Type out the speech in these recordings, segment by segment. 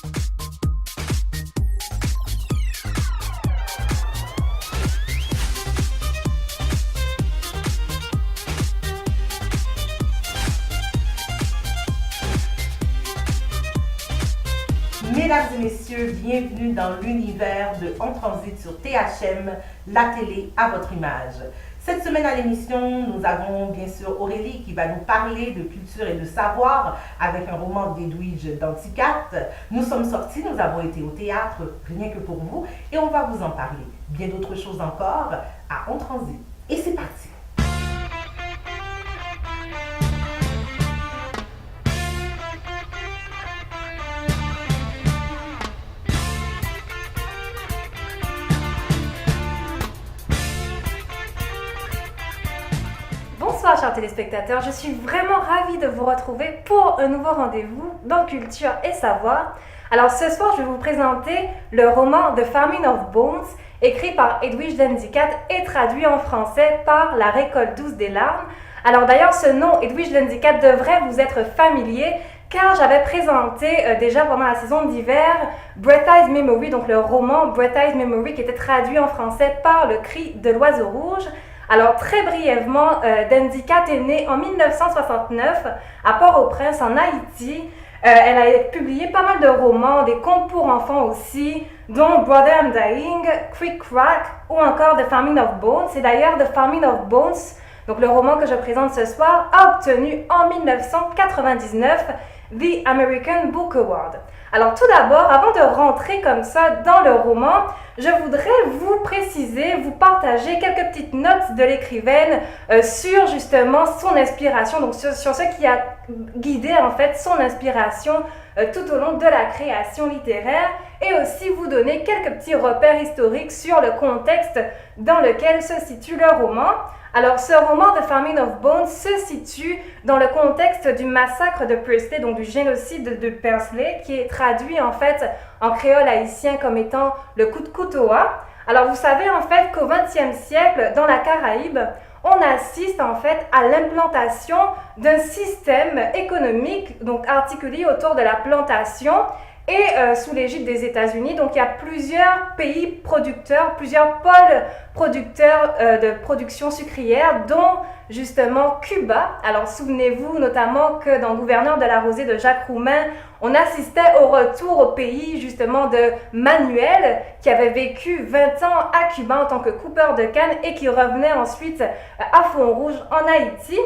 Mesdames et messieurs, bienvenue dans l'univers de On Transite sur THM, la télé à votre image. Cette semaine à l'émission, nous avons bien sûr Aurélie qui va nous parler de culture et de savoir avec un roman d'Edwidge Danticat. Nous sommes sortis, nous avons été au théâtre, rien que pour vous, et on va vous en parler. Bien d'autres choses encore à On Transite. Et c'est parti! Bonsoir chers téléspectateurs, je suis vraiment ravie de vous retrouver pour un nouveau rendez-vous dans Culture et Savoir. Alors ce soir, je vais vous présenter le roman The Famine of Bones, écrit par Edwidge Danticat et traduit en français par La Récolte douce des larmes. Alors d'ailleurs, ce nom Edwidge Danticat devrait vous être familier car j'avais présenté déjà pendant la saison d'hiver Bright Eyes Memory, donc le roman Bright Eyes Memory qui était traduit en français par Le Cri de l'Oiseau Rouge. Alors, très brièvement, Danticat est née en 1969 à Port-au-Prince, en Haïti. Elle a publié pas mal de romans, des contes pour enfants aussi, dont Brother I'm Dying, Quick Crack ou encore The Famine of Bones. Et d'ailleurs, The Famine of Bones, donc le roman que je présente ce soir, a obtenu en 1999 The American Book Award. Alors tout d'abord, avant de rentrer comme ça dans le roman, je voudrais vous préciser, vous partager quelques petites notes de l'écrivaine sur justement son inspiration, donc sur ce qui a guidé en fait son inspiration tout au long de la création littéraire et aussi vous donner quelques petits repères historiques sur le contexte dans lequel se situe le roman. Alors, ce roman The Famine of Bones se situe dans le contexte du massacre de Pursley, donc du génocide de Pursley, qui est traduit en fait en créole haïtien comme étant le coup de Kutoa. Alors, vous savez en fait qu'au XXe siècle, dans la Caraïbe, on assiste en fait à l'implantation d'un système économique donc articulé autour de la plantation et sous l'égide des États-Unis. Donc il y a plusieurs pays producteurs, plusieurs pôles producteurs de production sucrière, dont justement Cuba. Alors souvenez-vous notamment que dans Gouverneur de la Rosée de Jacques Roumain, on assistait au retour au pays justement de Manuel, qui avait vécu 20 ans à Cuba en tant que coupeur de canne et qui revenait ensuite à Font-Rouge en Haïti.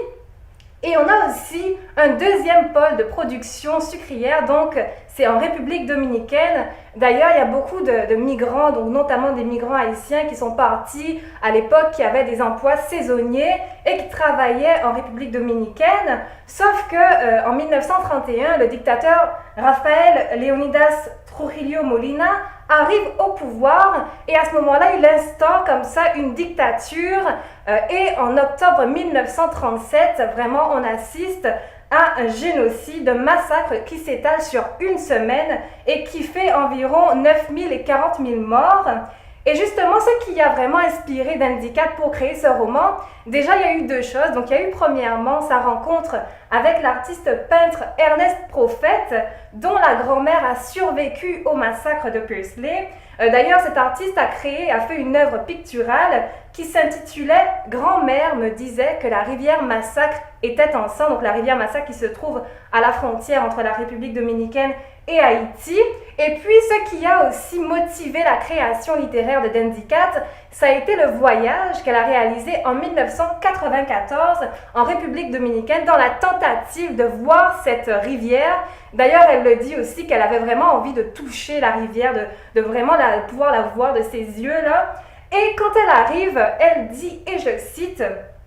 Et on a aussi un deuxième pôle de production sucrière, donc c'est en République dominicaine. D'ailleurs, il y a beaucoup de migrants, donc notamment des migrants haïtiens qui sont partis à l'époque, qui avaient des emplois saisonniers et qui travaillaient en République dominicaine. Sauf que en 1931, le dictateur Rafael Leonidas Trujillo Molina arrive au pouvoir et à ce moment-là, il instaure comme ça une dictature et en octobre 1937, vraiment, on assiste à un génocide, un massacre qui s'étale sur une semaine et qui fait environ 9 000 et 40 000 morts. Et justement, ce qui a vraiment inspiré Danticat pour créer ce roman, déjà il y a eu deux choses. Donc il y a eu premièrement sa rencontre avec l'artiste peintre Ernest Prophète, dont la grand-mère a survécu au massacre de Pursley. D'ailleurs, cet artiste a fait une œuvre picturale qui s'intitulait « Grand-mère me disait que la rivière Massacre était en sang », donc la rivière Massacre qui se trouve à la frontière entre la République dominicaine et Haïti. Et puis, ce qui a aussi motivé la création littéraire de Danticat, ça a été le voyage qu'elle a réalisé en 1994 en République dominicaine dans la tentative de voir cette rivière. D'ailleurs, elle le dit aussi qu'elle avait vraiment envie de toucher la rivière, de vraiment pouvoir la voir de ses yeux-là. Et quand elle arrive, elle dit, et je cite,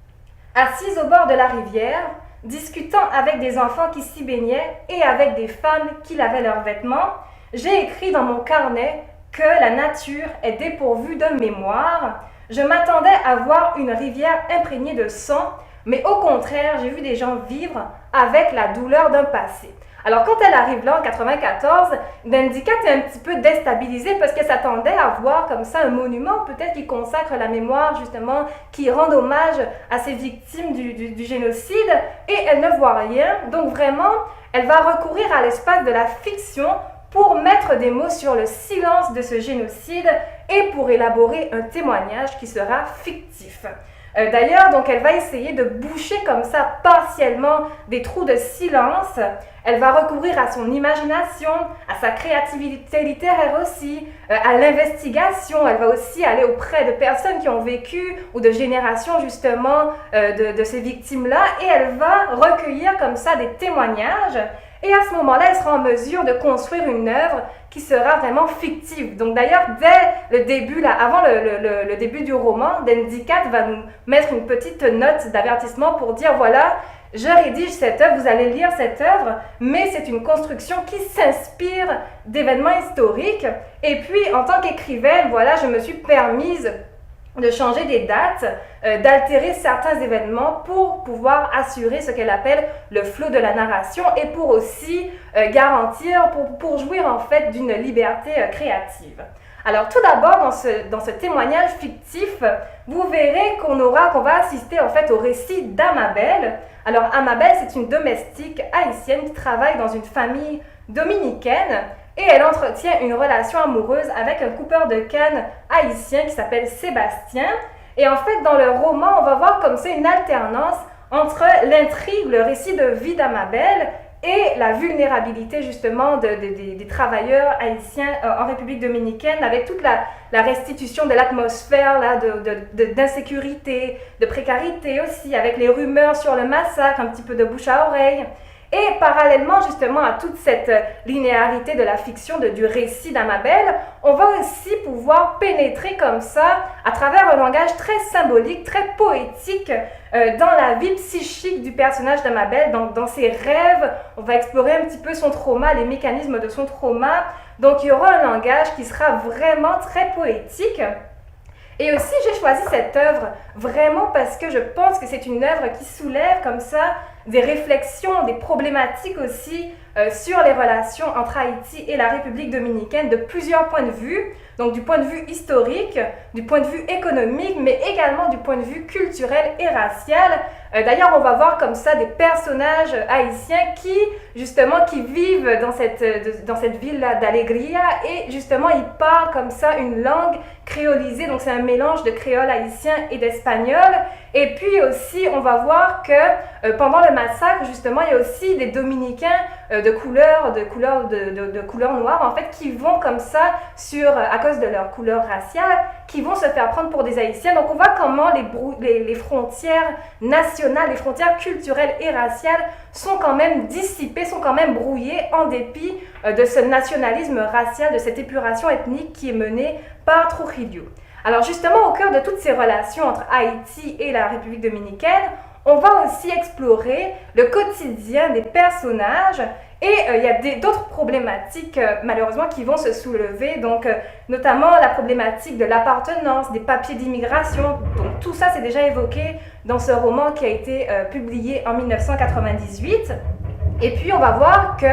« Assise au bord de la rivière, discutant avec des enfants qui s'y baignaient et avec des femmes qui lavaient leurs vêtements, j'ai écrit dans mon carnet que la nature est dépourvue de mémoire. Je m'attendais à voir une rivière imprégnée de sang, mais au contraire, j'ai vu des gens vivre avec la douleur d'un passé. » Alors quand elle arrive là en 94, Danticat est un petit peu déstabilisée parce qu'elle s'attendait à voir comme ça un monument peut-être qui consacre la mémoire justement, qui rend hommage à ces victimes du génocide et elle ne voit rien. Donc vraiment, elle va recourir à l'espace de la fiction pour mettre des mots sur le silence de ce génocide et pour élaborer un témoignage qui sera fictif. D'ailleurs, donc elle va essayer de boucher comme ça partiellement des trous de silence. Elle va recourir à son imagination, à sa créativité littéraire aussi, à l'investigation. Elle va aussi aller auprès de personnes qui ont vécu ou de générations justement de ces victimes-là et elle va recueillir comme ça des témoignages. Et à ce moment-là, elle sera en mesure de construire une œuvre qui sera vraiment fictive. Donc d'ailleurs, dès le début, là, avant le début du roman, Dendy Cat va nous mettre une petite note d'avertissement pour dire, voilà, je rédige cette œuvre, vous allez lire cette œuvre, mais c'est une construction qui s'inspire d'événements historiques. Et puis, en tant qu'écrivaine, voilà, je me suis permise de changer des dates, d'altérer certains événements pour pouvoir assurer ce qu'elle appelle le flot de la narration et pour aussi garantir, pour jouir en fait d'une liberté créative. Alors tout d'abord, dans ce témoignage fictif, vous verrez qu'on va assister en fait au récit d'Amabel. Alors Amabel, c'est une domestique haïtienne qui travaille dans une famille dominicaine et elle entretient une relation amoureuse avec un coupeur de canne haïtien qui s'appelle Sébastien. Et en fait, dans le roman, on va voir comme c'est une alternance entre l'intrigue, le récit de vie d'Amabel et la vulnérabilité justement des travailleurs haïtiens en République dominicaine avec toute la restitution de l'atmosphère là, d'insécurité, de précarité aussi, avec les rumeurs sur le massacre, un petit peu de bouche à oreille. Et parallèlement justement à toute cette linéarité de la fiction, du récit d'Amabel, on va aussi pouvoir pénétrer comme ça, à travers un langage très symbolique, très poétique, dans la vie psychique du personnage d'Amabel, donc dans ses rêves, on va explorer un petit peu son trauma, les mécanismes de son trauma. Donc il y aura un langage qui sera vraiment très poétique. Et aussi, j'ai choisi cette œuvre vraiment parce que je pense que c'est une œuvre qui soulève comme ça des réflexions, des problématiques aussi sur les relations entre Haïti et la République dominicaine de plusieurs points de vue. Donc du point de vue historique, du point de vue économique, mais également du point de vue culturel et racial. D'ailleurs, on va voir comme ça des personnages haïtiens qui vivent dans cette ville-là d'Alegria et justement, ils parlent comme ça une langue créolisée. Donc c'est un mélange de créole haïtien et d'espagnol. Et puis aussi, on va voir que pendant le massacre, justement, il y a aussi des Dominicains de couleur noire, en fait, qui vont comme ça, à cause de leur couleur raciale, qui vont se faire prendre pour des Haïtiens. Donc on voit comment les frontières nationales, les frontières culturelles et raciales sont quand même dissipées, sont quand même brouillées en dépit de ce nationalisme racial, de cette épuration ethnique qui est menée par Trujillo. Alors justement, au cœur de toutes ces relations entre Haïti et la République dominicaine, on va aussi explorer le quotidien des personnages et il y a d'autres problématiques malheureusement qui vont se soulever, donc notamment la problématique de l'appartenance, des papiers d'immigration. Donc tout ça c'est déjà évoqué dans ce roman qui a été publié en 1998. Et puis on va voir que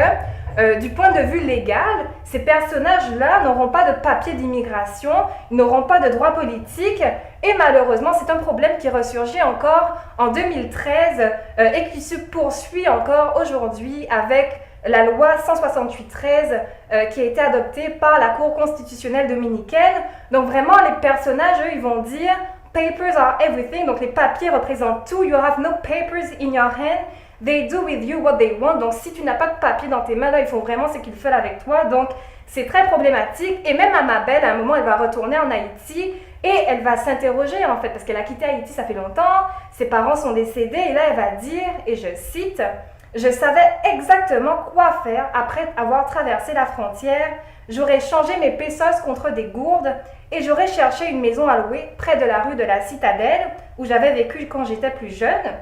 du point de vue légal, ces personnages-là n'auront pas de papier d'immigration, ils n'auront pas de droit politique et malheureusement c'est un problème qui ressurgit encore en 2013 et qui se poursuit encore aujourd'hui avec la loi 168-13 qui a été adoptée par la Cour constitutionnelle dominicaine. Donc vraiment les personnages, eux, ils vont dire « Papers are everything », donc les papiers représentent tout, « You have no papers in your hand ». They do with you what they want. Donc, si tu n'as pas de papier dans tes mains, là, ils font vraiment ce qu'ils veulent avec toi. Donc, c'est très problématique. Et même Amabel, à un moment, elle va retourner en Haïti et elle va s'interroger, en fait, parce qu'elle a quitté Haïti, ça fait longtemps. Ses parents sont décédés. Et là, elle va dire, et je cite, « Je savais exactement quoi faire après avoir traversé la frontière. J'aurais changé mes pesos contre des gourdes et j'aurais cherché une maison à louer près de la rue de la Citadelle où j'avais vécu quand j'étais plus jeune.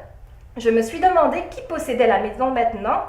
Je me suis demandé qui possédait la maison maintenant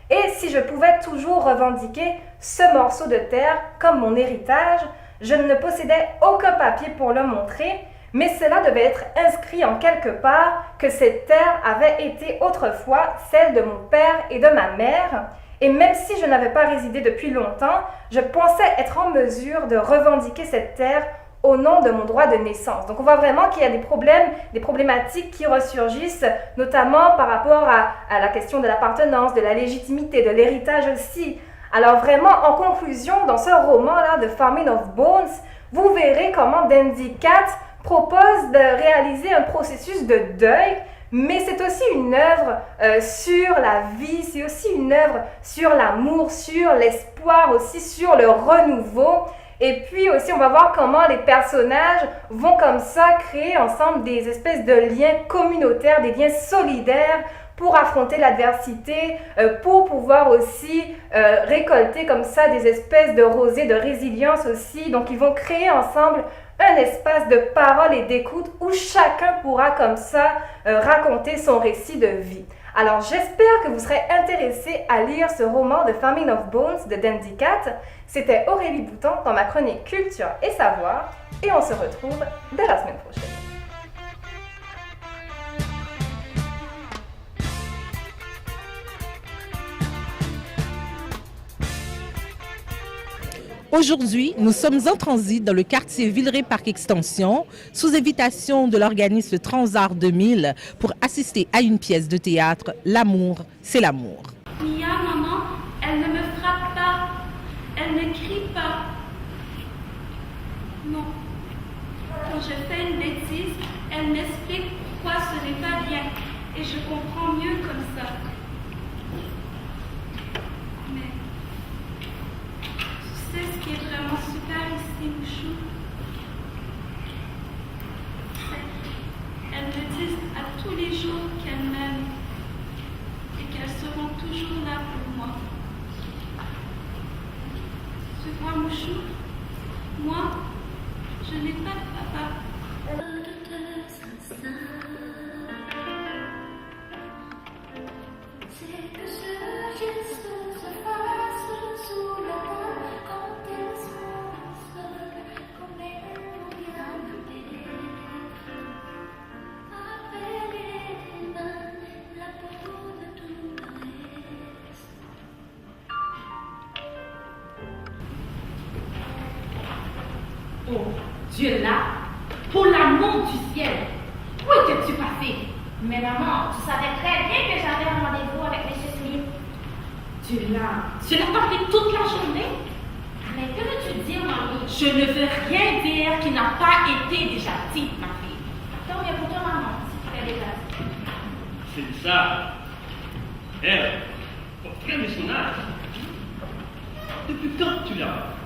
et si je pouvais toujours revendiquer ce morceau de terre comme mon héritage. Je ne possédais aucun papier pour le montrer, mais cela devait être inscrit en quelque part que cette terre avait été autrefois celle de mon père et de ma mère. Et même si je n'avais pas résidé depuis longtemps, je pensais être en mesure de revendiquer cette terre au nom de mon droit de naissance. Donc on voit vraiment qu'il y a des problématiques qui ressurgissent, notamment par rapport à la question de l'appartenance, de la légitimité, de l'héritage aussi. Alors vraiment, en conclusion, dans ce roman-là de Famine of Bones, vous verrez comment Dandy Cat propose de réaliser un processus de deuil, mais c'est aussi une œuvre sur la vie, c'est aussi une œuvre sur l'amour, sur l'espoir, aussi sur le renouveau. Et puis aussi, on va voir comment les personnages vont comme ça créer ensemble des espèces de liens communautaires, des liens solidaires pour affronter l'adversité, pour pouvoir aussi récolter comme ça des espèces de rosées de résilience aussi. Donc, ils vont créer ensemble un espace de parole et d'écoute où chacun pourra comme ça raconter son récit de vie. Alors, j'espère que vous serez intéressés à lire ce roman de Famine of Bones de Dandy Cat. C'était Aurélie Bouton dans ma chronique Culture et Savoir et on se retrouve dès la semaine prochaine. Aujourd'hui, nous sommes en transit dans le quartier Villeray-Parc Extension, sous invitation de l'organisme Transart 2000 pour assister à une pièce de théâtre, L'amour, c'est l'amour. Mia, maman, elle ne me frappe pas. Elle ne crie pas. Non. Quand je fais une bêtise, elle m'explique pourquoi ce n'est pas bien. Et je comprends mieux comme ça. Mais tu sais ce qui est vraiment super ici, Mouchou? Elles me disent à tous les jours qu'elles m'aiment et qu'elles seront toujours là pour moi. Tu vois, Mouchou, moi, je n'ai pas de papa. C'est que ce geste se fasse sous la main quand elles sont seules, comme elles vont bien m'aider. Après les mains, la peau de tout le reste. Oh, Dieu là, pour l'amour du ciel, où étais-tu passé? Mais maman, tu savais très bien que j'avais un rendez-vous avec M. Smith. Dieu là, tu l'as parlé toute la journée? Mais que veux-tu dire, mamie? Je ne veux rien dire qui n'a pas été déjà dit, ma fille. Tant mieux pour toi, maman, si tu fais des glaces. C'est ça. Elle, portrait de son âge. Depuis quand tu l'as?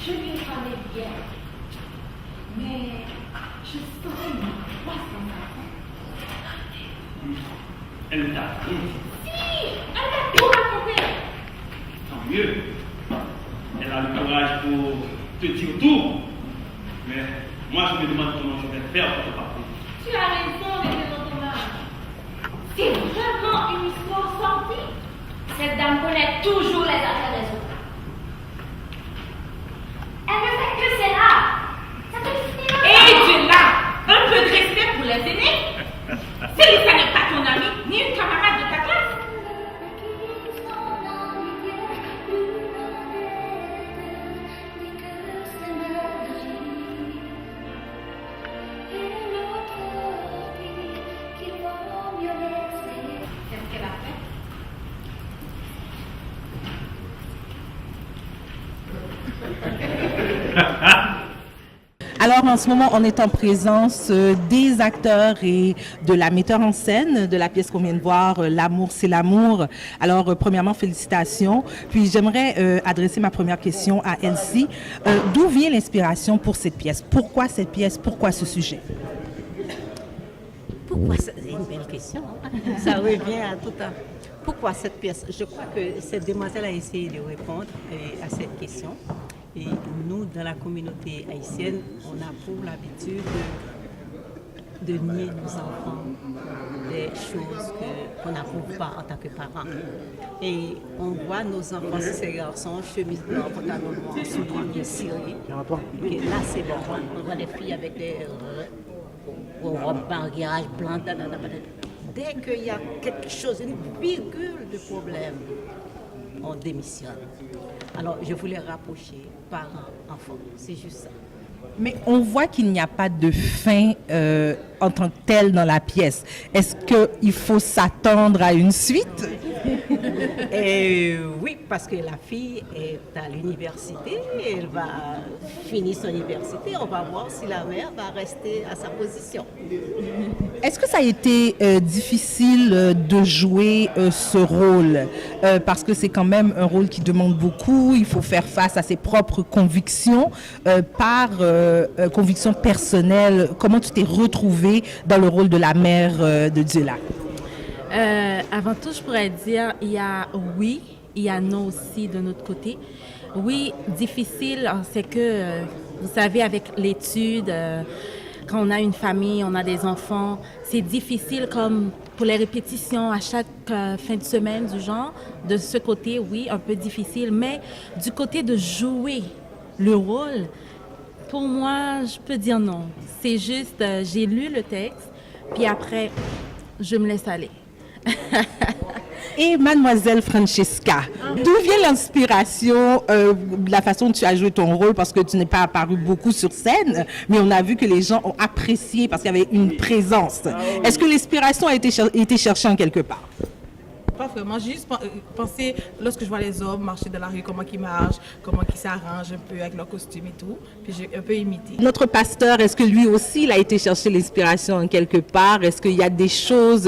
Je lui parlais bien. Mais je saurais une angoisse dans sa tête. Elle ne t'a rien dit. Si! Elle m'a tout raconté! Tant mieux. Elle a le courage pour te dire tout. Mais moi, je me demande comment je vais faire pour te parler. Tu as raison, les départements. C'est vraiment une histoire sortie. Cette dame connaît toujours les affaires des autres. Elle ne fait que cela. Ça te finit là. Et Dieu là, un peu de respect pour les aînés. Célissa n'est pas ton ami, ni une camarade de ta classe. Qu'est-ce qu'elle a fait? Alors en ce moment, on est en présence des acteurs et de la metteur en scène de la pièce qu'on vient de voir, L'amour, c'est l'amour. Alors premièrement, félicitations. Puis j'aimerais adresser ma première question à Elsie. D'où vient l'inspiration pour cette pièce? Pourquoi cette pièce? Pourquoi ce sujet? Pourquoi c'est une belle question. Ça revient à tout à... Pourquoi cette pièce? Je crois que cette demoiselle a essayé de répondre à cette question. Et nous, dans la communauté haïtienne, on a pour l'habitude de nier nos enfants des choses qu'on n'approuve pas en tant que parents. Et on voit nos enfants, si ces garçons, chemise blanche, pantalon noir, souliers bien cirés. Et là, c'est bon. On voit des filles avec des robes mariage blanc. Dès qu'il y a quelque chose, une virgule de problème, on démissionne. Alors, je voulais rapprocher parents-enfants, c'est juste ça. Mais on voit qu'il n'y a pas de fin en tant que telle dans la pièce. Est-ce qu'il faut s'attendre à une suite? Et oui, parce que la fille est à l'université, elle va finir son université, on va voir si la mère va rester à sa position. Est-ce que ça a été difficile de jouer ce rôle? Parce que c'est quand même un rôle qui demande beaucoup, il faut faire face à ses propres convictions, par conviction personnelle. Comment tu t'es retrouvée dans le rôle de la mère de Diola? Avant tout, je pourrais dire, il y a oui, il y a non aussi de notre côté. Oui, difficile, c'est que, vous savez, avec l'étude, quand on a une famille, on a des enfants, c'est difficile comme pour les répétitions à chaque fin de semaine du genre. De ce côté, oui, un peu difficile, mais du côté de jouer le rôle, pour moi, je peux dire non. C'est juste, j'ai lu le texte, puis après, je me laisse aller. Et mademoiselle Francesca, d'où vient l'inspiration de la façon dont tu as joué ton rôle? Parce que tu n'es pas apparu beaucoup sur scène, mais on a vu que les gens ont apprécié parce qu'il y avait une présence. Est-ce que l'inspiration a été cherchée en quelque part? Pas vraiment, j'ai juste pensé, lorsque je vois les hommes marcher dans la rue, comment ils marchent, comment ils s'arrangent un peu avec leur costume et tout, puis j'ai un peu imité. Notre pasteur, est-ce que lui aussi, il a été chercher l'inspiration en quelque part? Est-ce qu'il y a des choses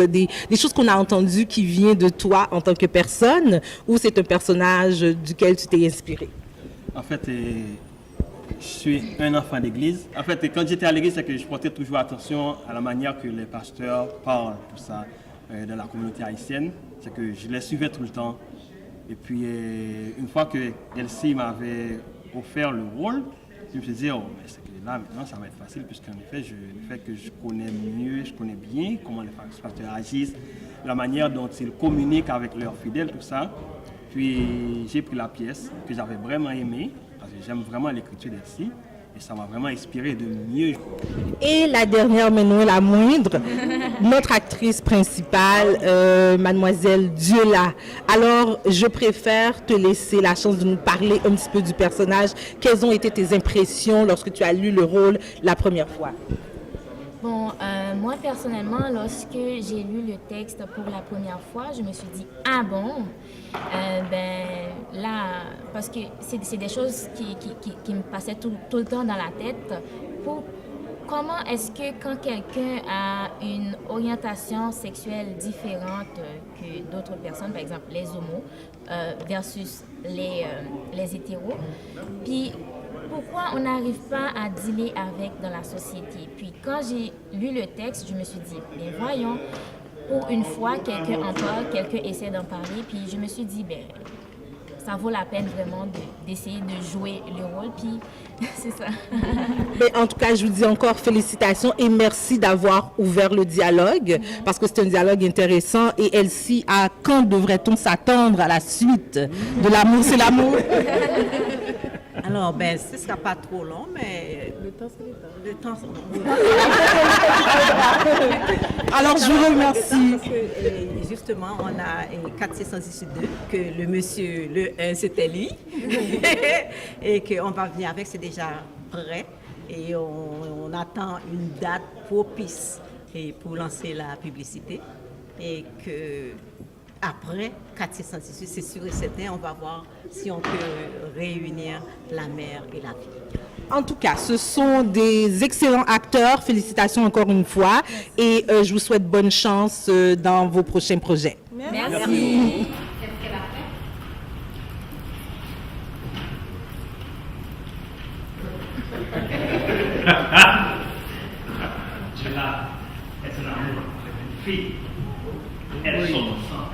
qu'on a entendues qui viennent de toi en tant que personne, ou c'est un personnage duquel tu t'es inspiré? En fait, je suis un enfant d'église. En fait, quand j'étais à l'église, c'est que je portais toujours attention à la manière que les pasteurs parlent, tout ça, de la communauté haïtienne. C'est que je les suivais tout le temps. Et puis, une fois que Elsie m'avait offert le rôle, je me suis dit, oh, mais c'est que là, maintenant, ça va être facile, puisqu'en effet, le fait que je connais mieux, je connais bien comment les pasteurs agissent, la manière dont ils communiquent avec leurs fidèles, tout ça. Puis, j'ai pris la pièce que j'avais vraiment aimée, parce que j'aime vraiment l'écriture d'Elsie. Et ça m'a vraiment inspiré de mieux. Et la dernière, mais non la moindre, notre actrice principale, mademoiselle Diola. Alors, je préfère te laisser la chance de nous parler un petit peu du personnage. Quelles ont été tes impressions lorsque tu as lu le rôle la première fois? Bon, moi personnellement, lorsque j'ai lu le texte pour la première fois, je me suis dit, ah bon, là, parce que c'est des choses qui me passaient tout le temps dans la tête. Comment est-ce que quand quelqu'un a une orientation sexuelle différente que d'autres personnes, par exemple les homos versus les hétéros, puis pourquoi on n'arrive pas à dealer avec dans la société? Puis quand j'ai lu le texte, je me suis dit, mais voyons, pour une fois, quelqu'un en parle, quelqu'un essaie d'en parler, puis je me suis dit, ça vaut la peine vraiment d'essayer de jouer le rôle, puis c'est ça. Mais en tout cas, je vous dis encore félicitations et merci d'avoir ouvert le dialogue, parce que c'est un dialogue intéressant. Et Elsie, à quand devrait-on s'attendre à la suite de L'amour, c'est l'amour? Alors, ce ne sera pas trop long, mais le temps, c'est le temps. Alors, je vous remercie. Parce que, justement, on a 4612, que le monsieur, le 1, c'était lui, et qu'on va venir avec, c'est déjà prêt, et on attend une date propice pour lancer la publicité, et que après 4618, c'est sûr et certain, on va voir si on peut réunir la mère et la fille. En tout cas, ce sont des excellents acteurs. Félicitations encore une fois. Et je vous souhaite bonne chance dans vos prochains projets. Merci. Qu'est-ce qu'elle a fait? Diola est un amour avec une fille. Elles sont ensemble.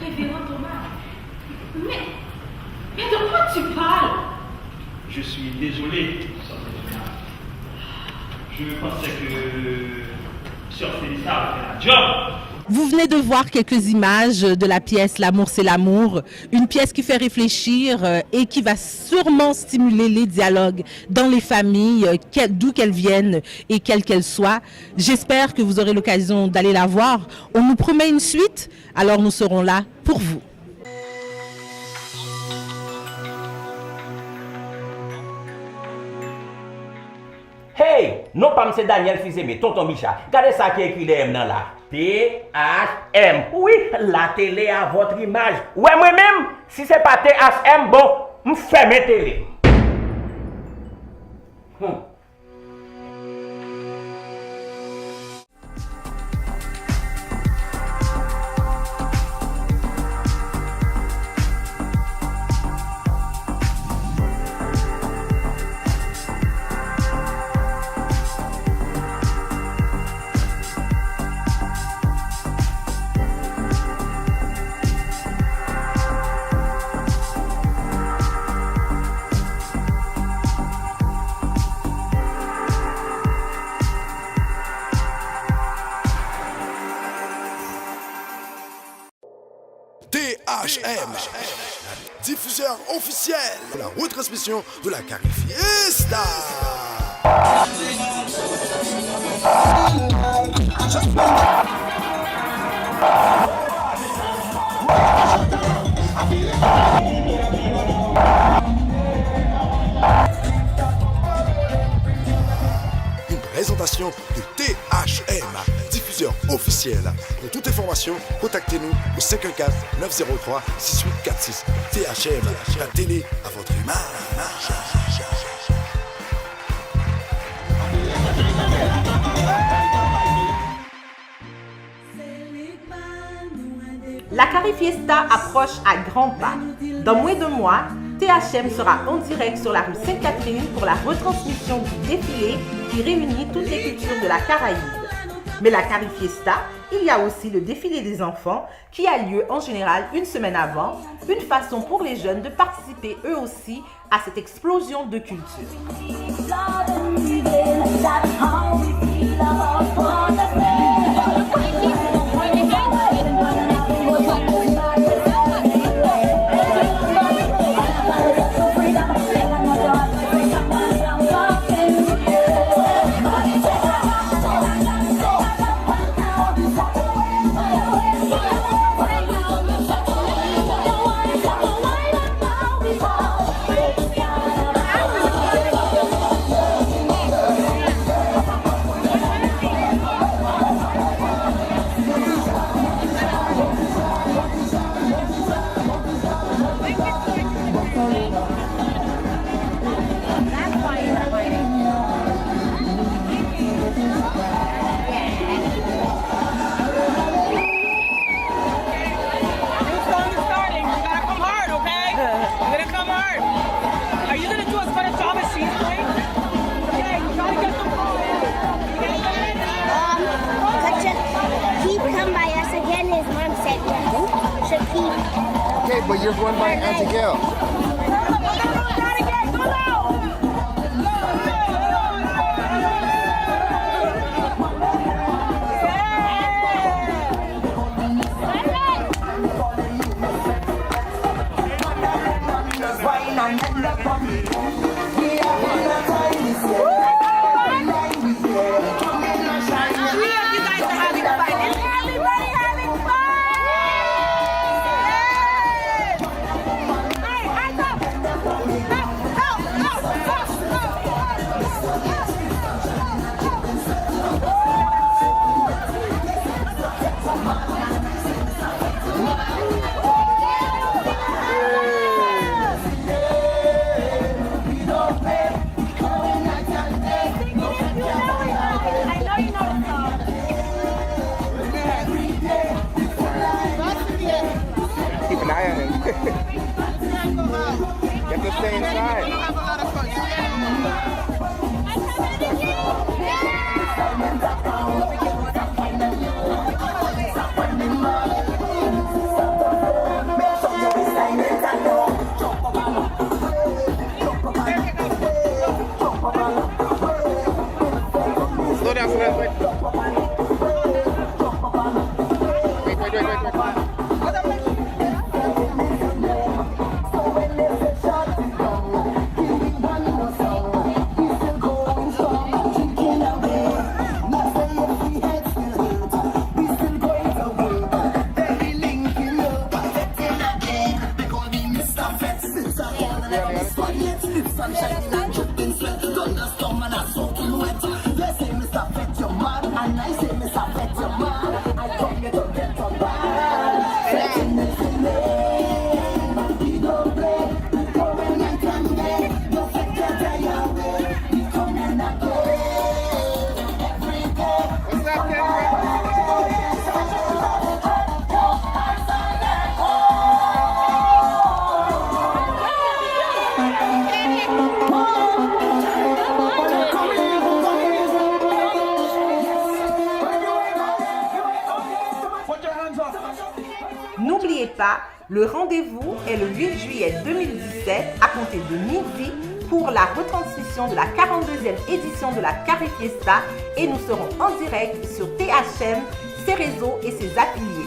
Révérend Thomas. Mais de quoi tu parles? Je suis désolé, Sœur Célissa. Je pensais que Sœur Célissa avait fait la job. Vous venez de voir quelques images de la pièce L'amour, c'est l'amour. Une pièce qui fait réfléchir et qui va sûrement stimuler les dialogues dans les familles, d'où qu'elles viennent et quelles qu'elles soient. J'espère que vous aurez l'occasion d'aller la voir. On nous promet une suite, alors nous serons là pour vous. Hey, non pas M. Daniel Fils-Aimé, tonton Micha. Regardez ça qui est écrit derrière là. THM. Oui, la télé à votre image. Ouais, moi-même, si c'est pas THM, bon, je fais mes télé. THM, diffuseur officiel de la retransmission de la Carifiesta. Une présentation de THM, diffuseur officiel. Pour toute information, contactez-nous au 514-903-6846. THM, la télé à votre image. La Carifiesta approche à grands pas. Dans moins de mois, THM sera en direct sur la rue Sainte-Catherine pour la retransmission du défilé qui réunit toutes les cultures de la Caraïbe. Mais la Carifiesta, il y a aussi le défilé des enfants qui a lieu en général une semaine avant, une façon pour les jeunes de participer eux aussi à cette explosion de culture. Okay, but you're going by Auntie Gail. Keep an eye on him. You have to stay inside. Slow down, slow down, wait. Thunderstorm and I soak in wet. They say Mr. Fetch your man, and I say Mr. Fetch your man. Le rendez-vous est le 8 juillet 2017 à compter de midi pour la retransmission de la 42e édition de la Carré Fiesta et nous serons en direct sur THM, ses réseaux et ses affiliés.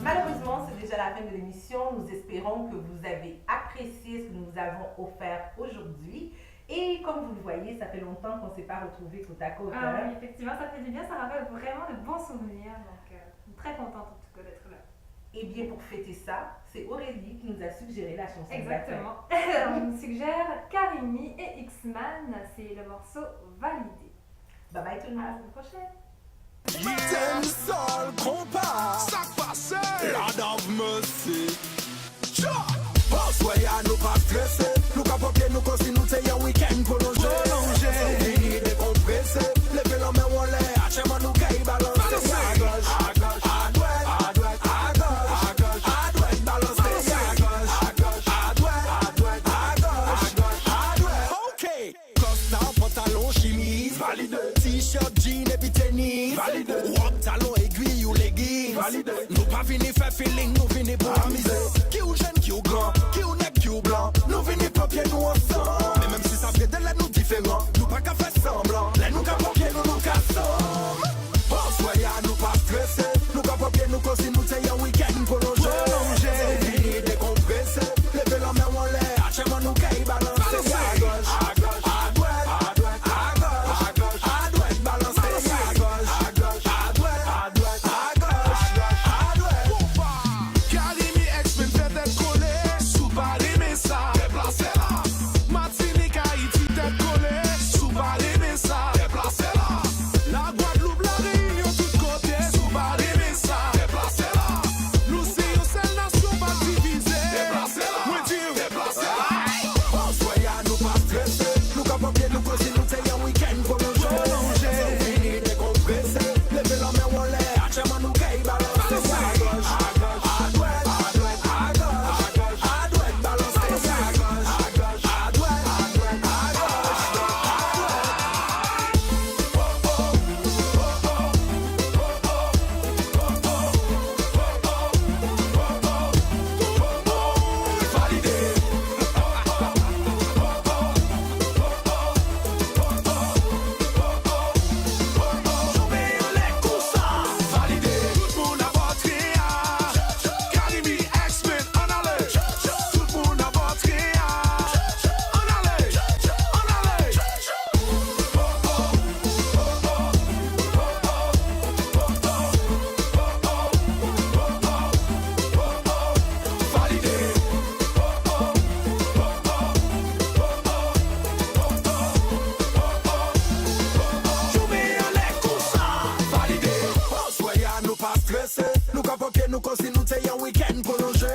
Malheureusement, c'est déjà la fin de l'émission. Nous espérons que vous avez apprécié ce que nous avons offert aujourd'hui. Et comme vous le voyez, ça fait longtemps qu'on ne s'est pas retrouvés côte à côte. Ah oui, effectivement, ça fait du bien, ça rappelle vraiment de bons souvenirs. Donc, très contente en tout cas d'être là. Et bien, pour fêter ça, c'est Aurélie qui nous a suggéré la chanson. Exactement. On nous suggère Karimi et X-Man, c'est le morceau Validé. Bye bye tout le monde. À la semaine prochaine. Ten sol compas, ça passe, Lord of mercy. Soyez nous pas stressés, nous pas pompiers, nous consi nous c'est un week-end prolongé. Fini décompressé, levez la main en l'air, achèvement nous caille balancer. À gauche, à droite, à droite, à gauche, à droite, balancer. À gauche, à droite, à droite, à gauche, à droite. Ok, costard, pantalon, chemise, valide. T-shirt, jean et puis tennis, valide. Robe, talon, aiguille ou leggings, valide. Nous pas venir faire feeling, nous venir pour amuser. Qui ou jeune, qui ou grand, qui ou nègre, qui ou blanc, nous venir pompiers nous ensemble. Mais même si ça fait de là nous différents, nous pas qu'à faire semblant. Là nous qu'à pompiers nous cassons. Soyez nous pas stressés, nous qu'à pompiers nous consi nous c'est un week-end prolongé. Fini décompressé, levez la main en l'air, achèvement nous caille balancer. À gauche, à droite, à droite, à gauche, à droite, balancer. À gauche, à droite, à droite, à gauche, à droite. Karimi X-Men fait être collé, sous Paris mais ça, déplacez là. Martinique, Haïti tête collée, sous Paris mais ça, déplacez là. La Guadeloupe, la Réunion, tout côté, sous Paris mais ça, déplacez là. Nous c'est une seule nation pas divisée, déplacez là. Moi dire, déplacez là. Soyez nous pas stressés, nous qu'à pompiers nous consi nous c'est un week-end prolongé. Fini décompressé, levez la main en l'air, achèvement nous caille balancer. À gauche, à droite, à gauche, à droite, balancer. À gauche, à droite, à droite, à nous qu'à pompiers nous consi nous c'est un week-end prolongé.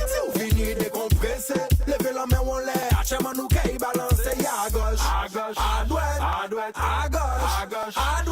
Si vous finissez décompressé, levez la main en l'air, achèvement nous caille balancer. À gauche, à droite, à gauche, à